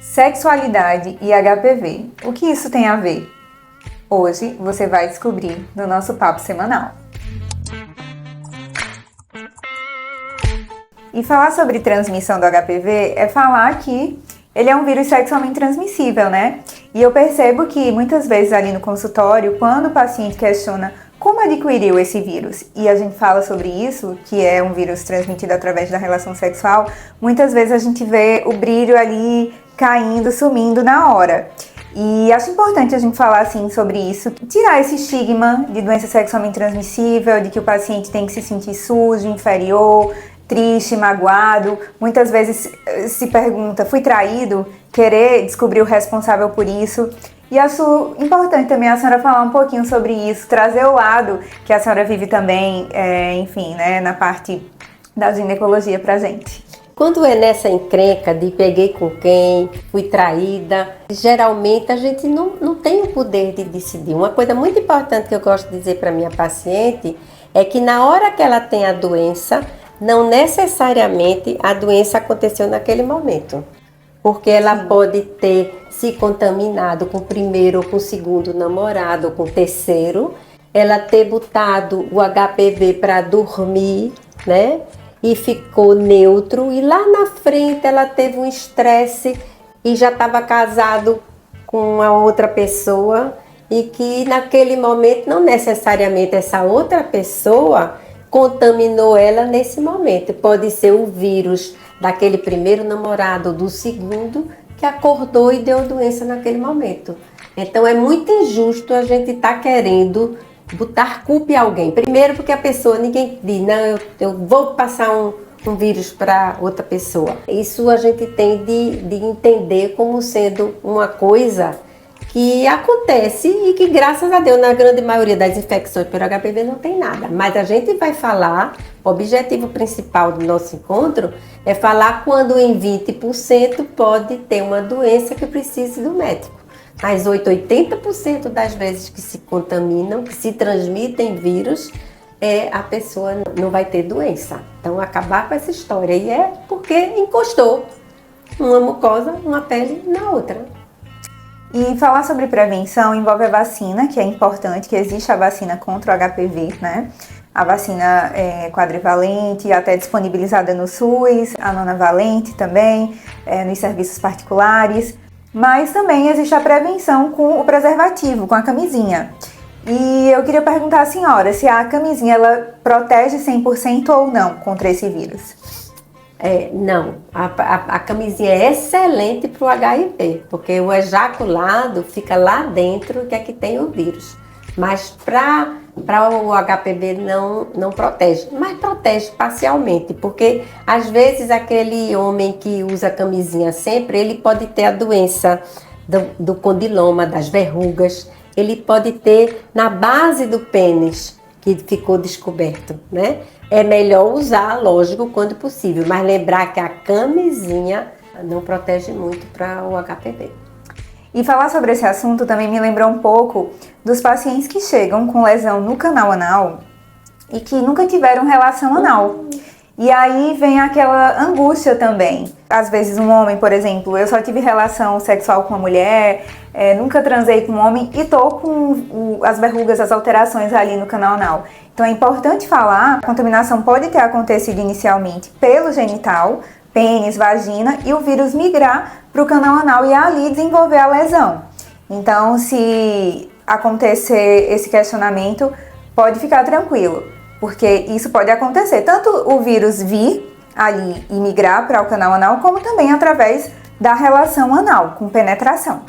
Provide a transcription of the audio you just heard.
Sexualidade e HPV. O que isso tem a ver? Hoje você vai descobrir no nosso papo semanal. E falar sobre transmissão do HPV é falar que ele é um vírus sexualmente transmissível, né? E eu percebo que muitas vezes ali no consultório, quando o paciente questiona como adquiriu esse vírus, e a gente fala sobre isso, que é um vírus transmitido através da relação sexual, muitas vezes a gente vê o brilho ali caindo, sumindo na hora. E acho importante a gente falar assim sobre isso, tirar esse estigma de doença sexualmente transmissível, de que o paciente tem que se sentir sujo, inferior, triste, magoado. Muitas vezes se pergunta, fui traído? Querer descobrir o responsável por isso. E acho importante também a senhora falar um pouquinho sobre isso, trazer o lado que a senhora vive também, enfim, né, na parte da ginecologia pra gente. Quando é nessa encrenca de peguei com quem, fui traída, geralmente a gente não tem o poder de decidir. Uma coisa muito importante que eu gosto de dizer para minha paciente é que na hora que ela tem a doença, não necessariamente a doença aconteceu naquele momento. Porque ela pode ter se contaminado com o primeiro ou com o segundo namorado ou com o terceiro, ela ter botado o HPV para dormir, né? E ficou neutro, e lá na frente ela teve um estresse e já estava casado com a outra pessoa, e que naquele momento não necessariamente essa outra pessoa contaminou ela nesse momento. Pode ser o vírus daquele primeiro namorado ou do segundo que acordou e deu doença naquele momento. Então é muito injusto a gente estar querendo botar culpa em alguém. Primeiro porque a pessoa, ninguém diz, não, eu vou passar um vírus para outra pessoa. Isso a gente tem de entender como sendo uma coisa que acontece e que, graças a Deus, na grande maioria das infecções pelo HPV não tem nada. Mas a gente vai falar, o objetivo principal do nosso encontro é falar quando em 20% pode ter uma doença que precise do médico. Mas 80% das vezes que se contaminam, que se transmitem vírus, a pessoa não vai ter doença. Então, acabar com essa história. E é porque encostou uma mucosa, uma pele na outra. E falar sobre prevenção envolve a vacina, que é importante, que existe a vacina contra o HPV, né? A vacina quadrivalente, até disponibilizada no SUS, a nonavalente também, nos serviços particulares. Mas também existe a prevenção com o preservativo, com a camisinha. E eu queria perguntar à senhora se a camisinha ela protege 100% ou não contra esse vírus. Não, a camisinha é excelente para o HIV, porque o ejaculado fica lá dentro que é que tem o vírus. Mas para o HPV não protege, mas protege parcialmente, porque às vezes aquele homem que usa camisinha sempre, ele pode ter a doença do condiloma, das verrugas, ele pode ter na base do pênis, que ficou descoberto, né? É melhor usar, lógico, quando possível, mas lembrar que a camisinha não protege muito para o HPV. E falar sobre esse assunto também me lembrou um pouco dos pacientes que chegam com lesão no canal anal e que nunca tiveram relação anal. E aí vem aquela angústia também. Às vezes um homem, por exemplo, eu só tive relação sexual com uma mulher, nunca transei com um homem e tô com as verrugas, as alterações ali no canal anal. Então é importante falar, a contaminação pode ter acontecido inicialmente pelo genital, pênis, vagina, e o vírus migrar para o canal anal e ali desenvolver a lesão. Então, se acontecer esse questionamento, pode ficar tranquilo, porque isso pode acontecer, tanto o vírus vir ali e migrar para o canal anal, como também através da relação anal, com penetração.